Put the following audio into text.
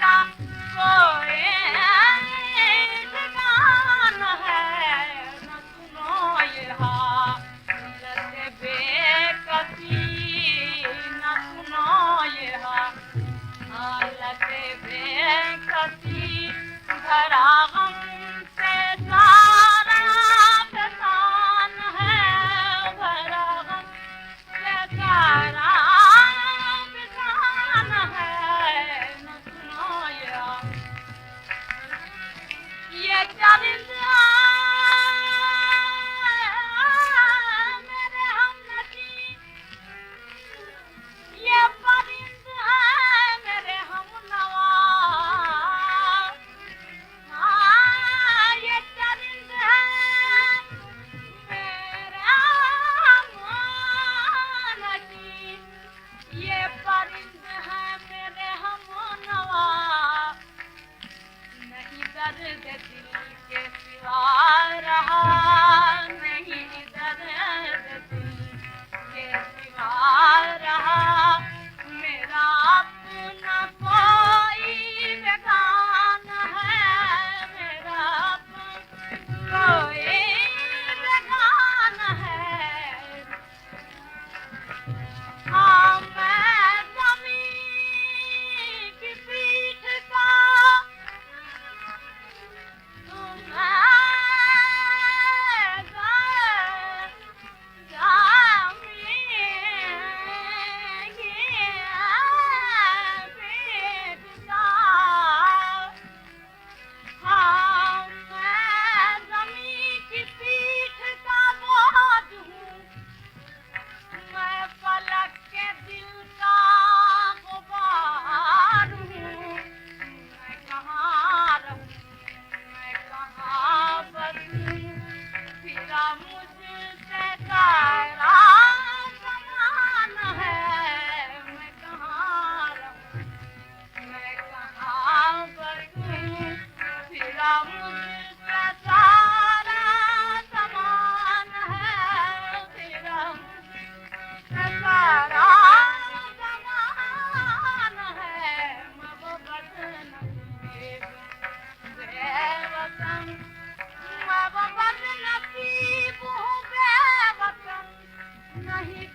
का कोई ठिकान है न सुनो ये हालत बेकसी न सुनो ये हालत बेकसी भरा गम से सारा फसान है भरा गम से सारा फसान है न सुनो ये चरिंदा मेरे हमनसी ये परिंद है मेरे हमनवा ये चरिंद है मेरे हमनसी ये परिंद है मेरे हमनवा नहीं दर्द दिल के सिवा रहा नहीं दर्द दिल के सिवा रहा मेरा अपना कोई बेगान है मेरा अपना कोई बेगान है हाँ मैं ज़मीं की पीठ का नहीं